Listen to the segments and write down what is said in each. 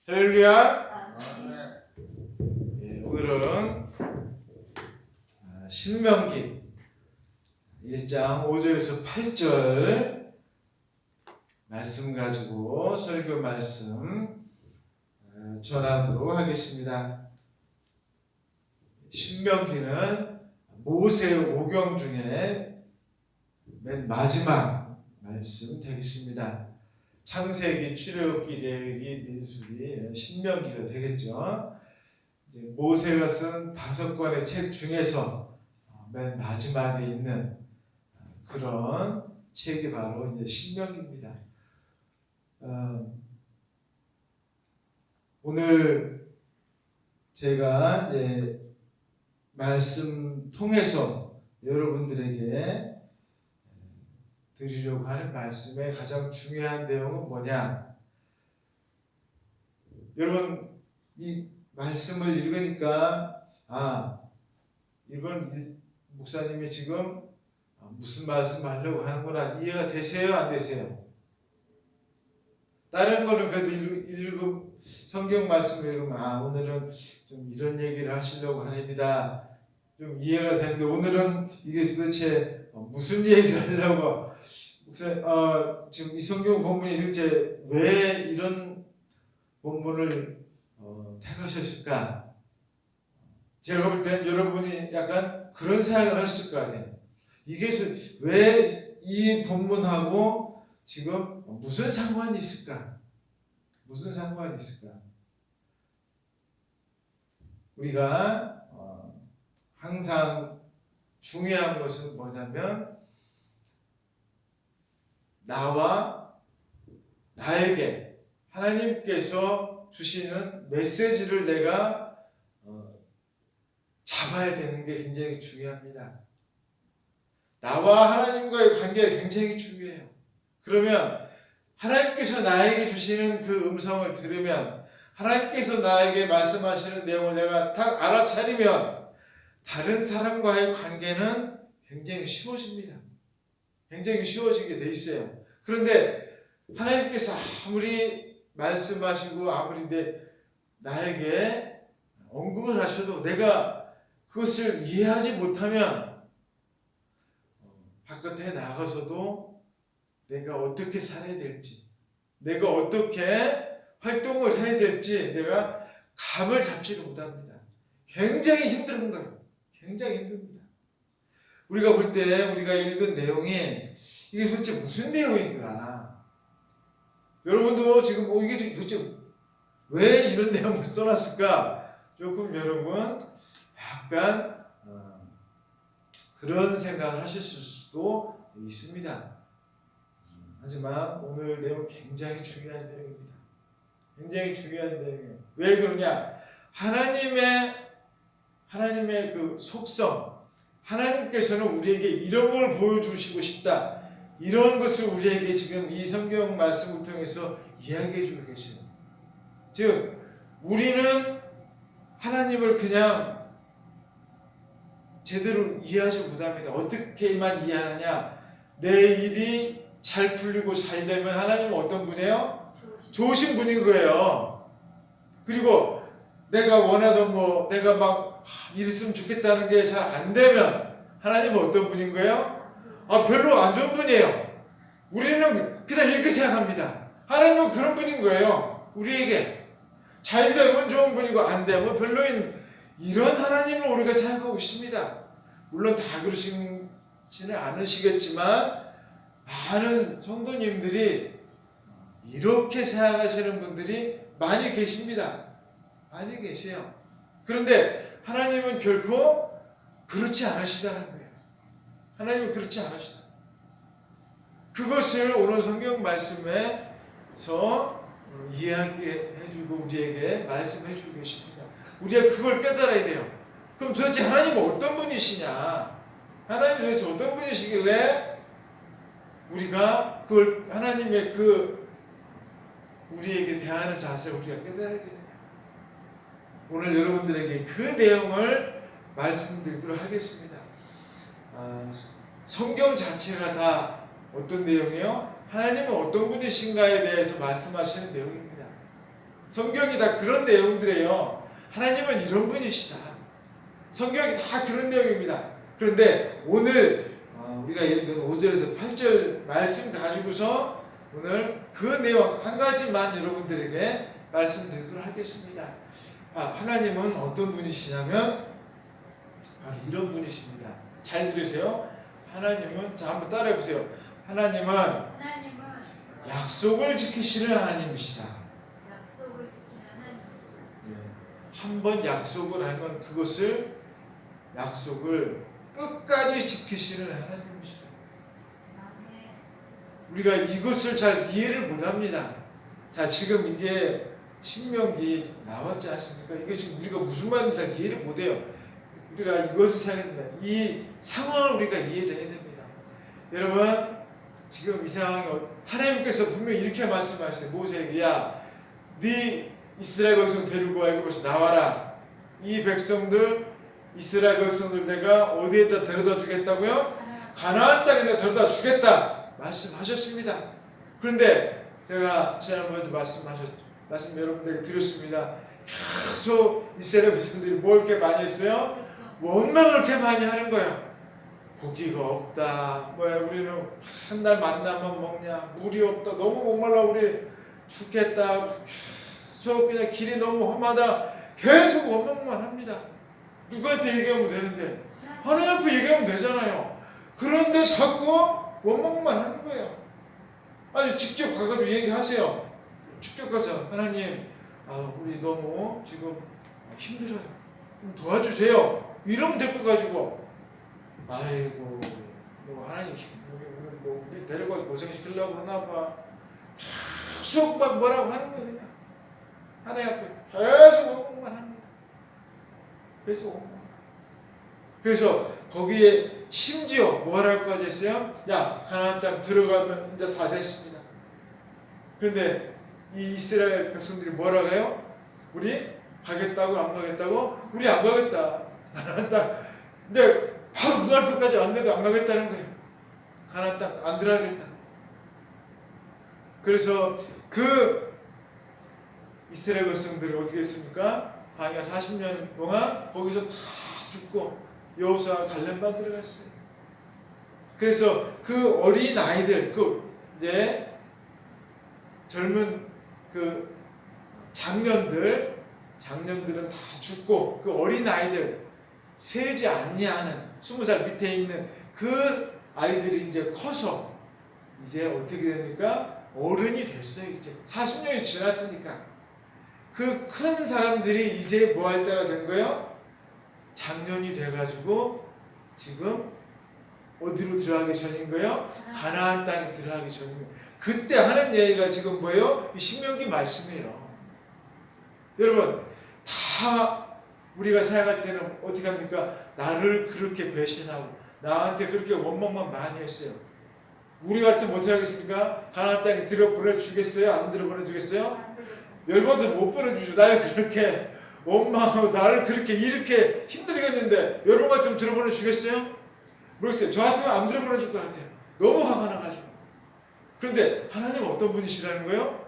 할렐루야. 예, 오늘은 신명기 1장 5절에서 8절 말씀 가지고 설교 말씀 전하도록 하겠습니다. 신명기는 모세 오경 중에 맨 마지막 말씀 되겠습니다. 창세기, 출애굽기, 레위기, 민수기, 신명기가 되겠죠. 이제 모세가 쓴 5권의 책 중에서 맨 마지막에 있는 그런 책이 바로 이제 신명기입니다. 오늘 제가 이제 말씀 통해서 여러분들에게 드리려고 하는 말씀의 가장 중요한 내용은 뭐냐? 여러분, 이 말씀을 읽으니까 이건 목사님이 지금 무슨 말씀 하려고 하는구나 이해가 되세요? 안 되세요? 다른 거는 그래도 성경 말씀을 읽으면 오늘은 좀 이런 얘기를 하시려고 합니다. 좀 이해가 되는데 오늘은 이게 도대체 무슨 얘기를 하려고 지금 이 성경 본문이 이제 왜 이런 본문을 택하셨을까? 제가 볼 땐 여러분이 약간 그런 생각을 하실 것 같아요. 이게 왜 이 본문하고 지금 무슨 상관이 있을까? 무슨 상관이 있을까? 우리가 항상 중요한 것은 뭐냐면 나와 나에게 하나님께서 주시는 메시지를 내가 잡아야 되는 게 굉장히 중요합니다. 나와 하나님과의 관계가 굉장히 중요해요. 그러면 하나님께서 나에게 주시는 그 음성을 들으면 하나님께서 나에게 말씀하시는 내용을 내가 딱 알아차리면 다른 사람과의 관계는 굉장히 쉬워집니다. 굉장히 쉬워지게 돼 있어요. 그런데 하나님께서 아무리 말씀하시고 아무리 나에게 언급을 하셔도 내가 그것을 이해하지 못하면 바깥에 나가서도 내가 어떻게 살아야 될지, 내가 어떻게 활동을 해야 될지 내가 감을 잡지를 못합니다. 굉장히 힘든 거예요. 굉장히 힘듭니다. 우리가 볼 때 우리가 읽은 내용이 이게 도대체 무슨 내용인가? 여러분도 지금 이게 도대체 왜 이런 내용을 써놨을까? 조금 여러분 약간 그런 생각을 하실 수도 있습니다. 하지만 오늘 내용 굉장히 중요한 내용입니다. 굉장히 중요한 내용이에요. 왜 그러냐? 하나님의 그 속성, 하나님께서는 우리에게 이런 걸 보여주시고 싶다. 이런 것을 우리에게 지금 이 성경 말씀을 통해서 이야기해 주고 계세요. 즉, 우리는 하나님을 그냥 제대로 이해하지 못합니다. 어떻게만 이해하느냐? 내 일이 잘 풀리고 잘 되면 하나님은 어떤 분이에요? 좋으신 분인 거예요. 그리고 내가 원하던 내가 막 이랬으면 좋겠다는 게 잘 안 되면 하나님은 어떤 분인 거예요? 별로 안 좋은 분이에요. 우리는 그냥 이렇게 생각합니다. 하나님은 그런 분인 거예요. 우리에게 잘 되면 좋은 분이고 안 되면 별로인 이런 하나님을 우리가 생각하고 있습니다. 물론 다 그러시지는 않으시겠지만 많은 성도님들이 이렇게 생각하시는 분들이 많이 계십니다. 많이 계세요. 그런데 하나님은 결코 그렇지 않으시다는 거예요. 하나님은 그렇지 않으시다. 그것을 오늘 성경 말씀에서 이야기해주고 우리에게 말씀해주고 계십니다. 우리가 그걸 깨달아야 돼요. 그럼 도대체 하나님은 어떤 분이시냐? 하나님은 도대체 어떤 분이시길래 우리가 그걸 하나님의 우리에게 대하는 자세를 우리가 깨달아야 되느냐? 오늘 여러분들에게 그 내용을 말씀드리도록 하겠습니다. 성경 자체가 다 어떤 내용이에요? 하나님은 어떤 분이신가에 대해서 말씀하시는 내용입니다. 성경이 다 그런 내용들이에요. 하나님은 이런 분이시다. 성경이 다 그런 내용입니다. 그런데 오늘 우리가 예를 들어 5절에서 8절 말씀 가지고서 오늘 그 내용 한 가지만 여러분들에게 말씀드리도록 하겠습니다. 하나님은 어떤 분이시냐면 바로 이런 분이십니다. 잘 들으세요. 하나님은, 자 한번 따라해 보세요. 하나님은 약속을 지키시는 하나님이시다. 한 번 약속을 하면 그것을 약속을 끝까지 지키시는 하나님이시다. 우리가 이것을 잘 이해를 못합니다. 자, 지금 이게 신명기 나왔지 않습니까? 이게 지금 우리가 무슨 말인지 잘 이해를 못해요. 우리가 이것을 생각합니다. 이 상황을 우리가 이해를 해야 됩니다. 여러분, 지금 이 상황이 하나님께서 분명히 이렇게 말씀하셨어요. 모세에게, 야, 네 이스라엘 백성 데리고 애굽에서 나와라. 이 백성들, 이스라엘 백성들 내가 어디에다 데려다 주겠다고요? 가나안 땅에다 데려다 주겠다 말씀하셨습니다. 그런데 제가 지난번에도 말씀 여러분들에게 드렸습니다. 계속 이스라엘 백성들이 뭘 이렇게 많이 했어요? 원망을 이렇게 많이 하는 거예요. 고기가 없다. 뭐야, 우리는 한 달 만나면 먹냐? 물이 없다. 너무 목말라 우리 죽겠다. 계속 그냥 길이 너무 험하다. 계속 원망만 합니다. 누구한테 얘기하면 되는데 하나님 앞에 얘기하면 되잖아요. 그런데 자꾸 원망만 하는 거예요. 아니 직접 가가지고 얘기하세요. 직접 가서 하나님, 우리 너무 지금 힘들어요. 좀 도와주세요. 이러면 될 거 가지고 아이고 뭐 하나님 우리 데려가서 고생시키려고 그러나 봐. 계속 막 뭐라고 하는 거예요. 그냥 하나님 앞에 계속 원망만 합니다. 그래서 거기에 심지어 뭐라고까지 했어요? 야, 가나안 땅 들어가면 이제 다 됐습니다. 그런데 이 이스라엘 백성들이 뭐라고 해요? 우리 가겠다고 안 가겠다고? 우리 안 가겠다. 가나안 땅. 근데 바로 눈앞에까지 왔는데도 안 가겠다는 거예요. 가나안 땅 안 들어가겠다. 그래서 그 이스라엘 백성들을 어떻게 했습니까? 광야 40년 동안 거기서 다 죽고 여호수아가 갈렙만 들어갔어요. 그래서 그 어린 아이들, 이제 젊은 그 장년들은 다 죽고 그 어린 아이들 세지 아니하는 20살 밑에 있는 그 아이들이 이제 커서 이제 어떻게 됩니까? 어른이 됐어요. 이제 40년이 지났으니까. 그 큰 사람들이 이제 뭐 할 때가 된 거예요? 장년이 돼가지고 지금 어디로 들어가기 전인 거예요? 가나안 땅에 들어가기 전인 거예요. 그때 하는 얘기가 지금 뭐예요? 이 신명기 말씀이에요. 여러분, 다 우리가 생각할 때는 어떻게 합니까? 나를 그렇게 배신하고 나한테 그렇게 원망만 많이 했어요. 우리 같으면 어떻게 하겠습니까? 가나안 땅에 들어 보내주겠어요? 안 들어 보내주겠어요? 열받아서 못 보내주죠. 나를 그렇게 원망하고 나를 그렇게 이렇게 힘들게 했는데 여러분 같으면 들어보내 주겠어요? 모르겠어요. 저 같으면 안 들어보내 줄 것 같아요. 너무 화가 나가지고. 그런데 하나님은 어떤 분이시라는 거예요?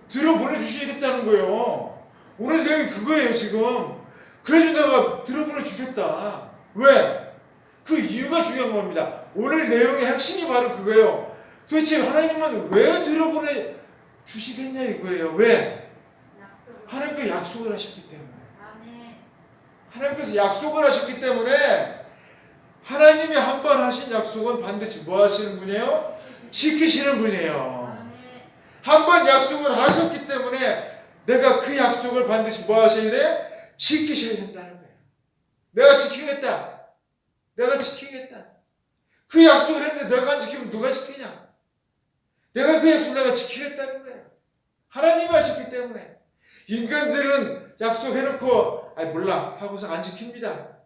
들어보내 주시겠다는 거예요. 오늘 내용이 그거예요 지금. 그래서 내가 들어보내 주겠다. 왜? 그 이유가 중요한 겁니다. 오늘 내용의 핵심이 바로 그거예요. 도대체 하나님은 왜 들어보내 주시겠냐 이거예요. 왜? 하나님께서 약속을 하셨기 때문에. 하나님께서 약속을 하셨기 때문에 하나님이 한 번 하신 약속은 반드시 뭐 하시는 분이에요? 지키시는 분이에요. 한 번 약속을 하셨기 때문에 내가 그 약속을 반드시 뭐 하셔야 돼? 지키셔야 된다는 거예요. 내가 지키겠다. 그 약속을 했는데 내가 안 지키면 누가 지키냐? 내가 그 약속을 내가 지키겠다는 거예요. 하나님이 하셨기 때문에. 인간들은 약속해놓고 몰라 하고서 안 지킵니다.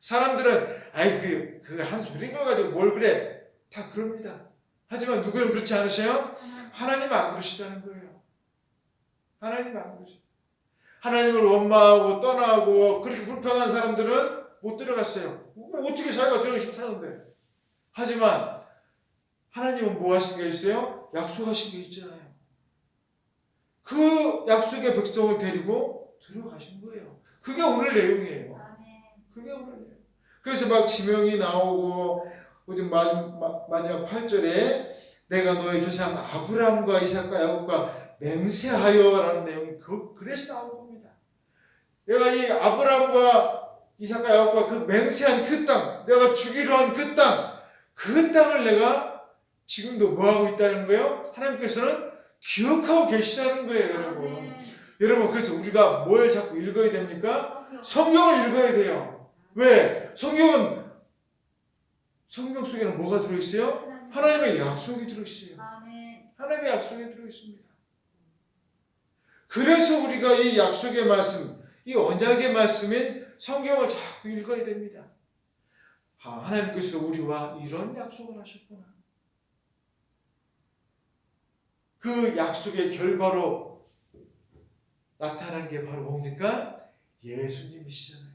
사람들은 그거 한 소리인 거 가지고 뭘 그래 다 그럽니다. 하지만 누구는 그렇지 않으세요? 하나님은 안 그러시다는 거예요. 하나님은 안 그러시죠. 하나님을 원망하고 떠나고 그렇게 불평한 사람들은 못 들어갔어요. 어떻게 자기가 들어가기 싫다는데. 하지만 하나님은 뭐 하신 게 있어요? 약속하신 게 있잖아요. 그 약속의 백성을 데리고 들어가신 거예요. 그게 오늘 내용이에요. 그게 오늘 내용. 그래서 막 지명이 나오고 마지막 8절에 내가 너의 조상 아브라함과 이삭과 야곱과 맹세하여라는 내용이 그래서 나온 겁니다. 내가 이 아브라함과 이삭과 야곱과 그 맹세한 그 땅, 내가 주기로 한 그 땅을 내가 지금도 뭐하고 있다는 거예요? 하나님께서는 기억하고 계시다는 거예요, 여러분. 여러분, 그래서 우리가 뭘 자꾸 읽어야 됩니까? 성경을 읽어야 돼요. 왜? 성경 속에는 뭐가 들어있어요? 하나님의 약속이 들어있어요. 하나님의 약속이 들어있습니다. 그래서 우리가 이 약속의 말씀, 이 언약의 말씀인 성경을 자꾸 읽어야 됩니다. 하나님께서 우리와 이런 약속을 하셨구나. 그 약속의 결과로 나타난 게 바로 뭡니까? 예수님이시잖아요.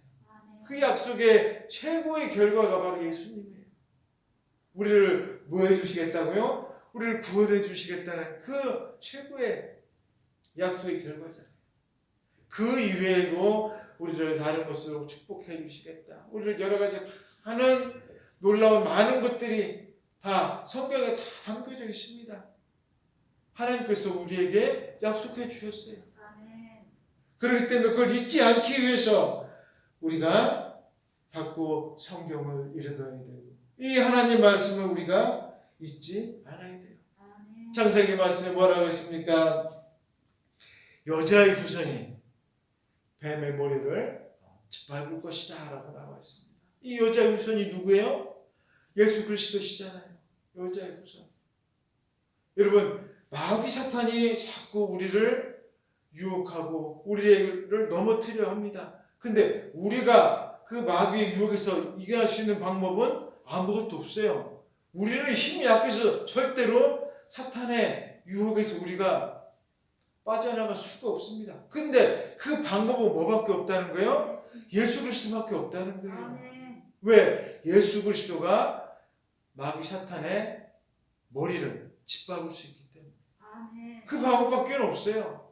그 약속의 최고의 결과가 바로 예수님이에요. 우리를 뭐 해주시겠다고요? 우리를 구원해 주시겠다는 그 최고의 약속의 결과잖아요. 그 이외에도 우리를 다른 것으로 축복해 주시겠다. 우리를 여러 가지 하는 놀라운 많은 것들이 다 성경에 다 담겨져 있습니다. 하나님께서 우리에게 약속해 주셨어요. 그렇기 때문에 그걸 잊지 않기 위해서 우리가 자꾸 성경을 읽어야 되고 이 하나님 말씀을 우리가 잊지 않아야 돼요. 창세기 말씀에 뭐라고 했습니까? 여자의 후손이 뱀의 머리를 짓밟을 것이다 라고 나와 있습니다. 이 여자의 후손이 누구예요? 예수 그리스도시잖아요. 여자의 후손. 여러분, 마귀 사탄이 자꾸 우리를 유혹하고 우리를 넘어뜨려 합니다. 근데 우리가 그 마귀의 유혹에서 이겨낼 수 있는 방법은 아무것도 없어요. 우리는 힘이 약해서 절대로 사탄의 유혹에서 우리가 빠져나갈 수가 없습니다. 근데 그 방법은 뭐밖에 없다는 거예요? 예수 그리스도밖에 없다는 거예요. 왜? 예수 그리스도가 마귀 사탄의 머리를 짓밟을 수 있기 때문에. 그 방법밖에 없어요.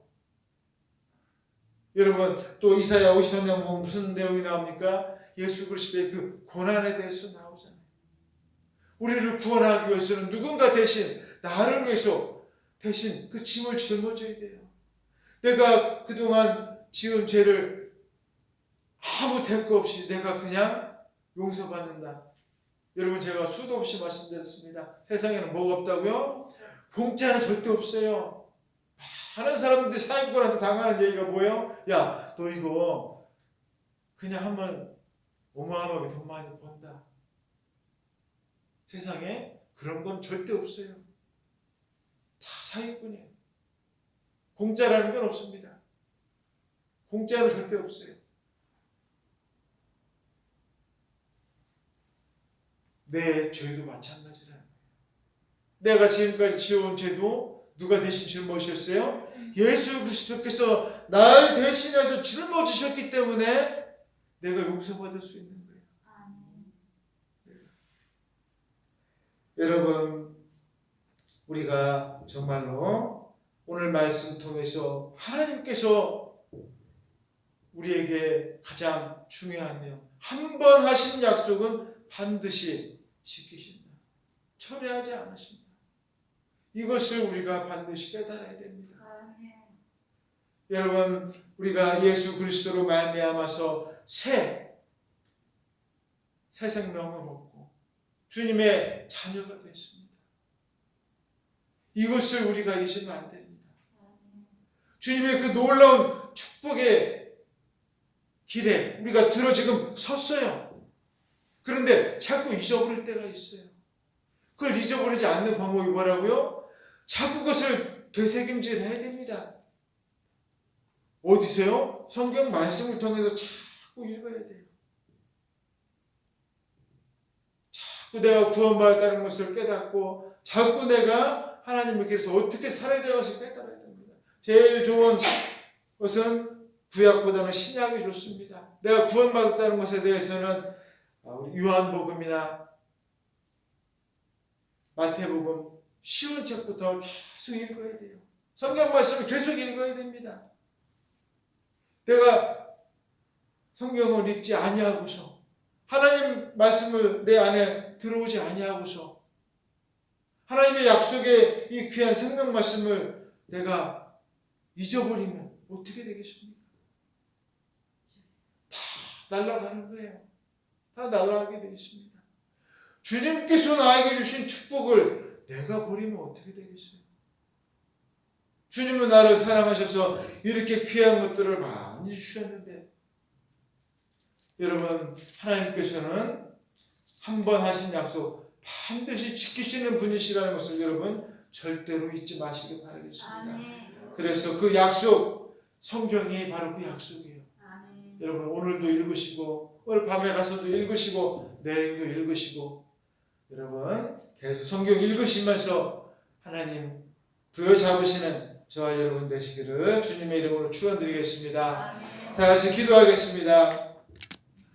여러분, 또 이사야 53장 보면 무슨 내용이 나옵니까? 예수 그리스도의 그 고난에 대해서 나오잖아요. 우리를 구원하기 위해서는 누군가 대신 나를 위해서 대신 그 짐을 짊어져야 돼요. 내가 그동안 지은 죄를 아무 대가 없이 내가 그냥 용서받는다. 여러분, 제가 수도 없이 말씀드렸습니다. 세상에는 뭐가 없다고요? 공짜는 절대 없어요. 많은 사람들이 사기꾼한테 당하는 얘기가 뭐예요? 야, 너 이거 그냥 하면 어마어마하게 돈 많이 번다. 세상에 그런 건 절대 없어요. 다 사기꾼이에요. 공짜라는 건 없습니다. 공짜는 절대 없어요. 내 죄도 마찬가지라는 거예요. 내가 지금까지 지어온 죄도 누가 대신 짊어지셨어요? 예수 그리스도께서 날 대신해서 짊어지셨기 때문에 내가 용서받을 수 있는 거예요. 여러분, 우리가 정말로 오늘 말씀 통해서 하나님께서 우리에게 가장 중요한 내용, 한 번 하신 약속은 반드시 지키신다. 철회하지 않으신다. 이것을 우리가 반드시 깨달아야 됩니다. 여러분, 우리가 예수 그리스도로 말미암아서 새 생명을 얻고 주님의 자녀가 됐습니다. 이것을 우리가 잊으면 안 됩니다. 주님의 그 놀라운 축복의 길에 우리가 들어 지금 섰어요. 그런데 자꾸 잊어버릴 때가 있어요. 그걸 잊어버리지 않는 방법이 뭐라고요? 자꾸 그것을 되새김질 해야 됩니다. 어디서요? 성경 말씀을 통해서 자꾸 읽어야 돼요. 자꾸 내가 구원받았다는 것을 깨닫고 자꾸 내가 하나님의 길에서 어떻게 살아야 되는 것을 깨달아야 됩니다. 제일 좋은 것은 구약보다는 신약이 좋습니다. 내가 구원받았다는 것에 대해서는 요한복음이나 마태복음 쉬운 책부터 계속 읽어야 돼요. 성경 말씀을 계속 읽어야 됩니다. 내가 성경을 읽지 아니하고서 하나님 말씀을 내 안에 들어오지 아니하고서 하나님의 약속의 이 귀한 생명 말씀을 내가 잊어버리면 어떻게 되겠습니까? 다 날아가는 거예요. 다 날아가게 되겠습니다. 주님께서 나에게 주신 축복을 내가 버리면 어떻게 되겠어요? 주님은 나를 사랑하셔서 이렇게 귀한 것들을 많이 주셨는데, 여러분, 하나님께서는 한 번 하신 약속 반드시 지키시는 분이시라는 것을 여러분 절대로 잊지 마시기 바라겠습니다. 그래서 그 약속, 성경이 바로 그 약속이에요. 여러분, 오늘도 읽으시고 오늘 밤에 가서도 읽으시고 내일도 읽으시고, 여러분 계속 성경 읽으시면서 하나님 부여잡으시는 저와 여러분 되시기를 주님의 이름으로 축원드리겠습니다. 다 같이 기도하겠습니다.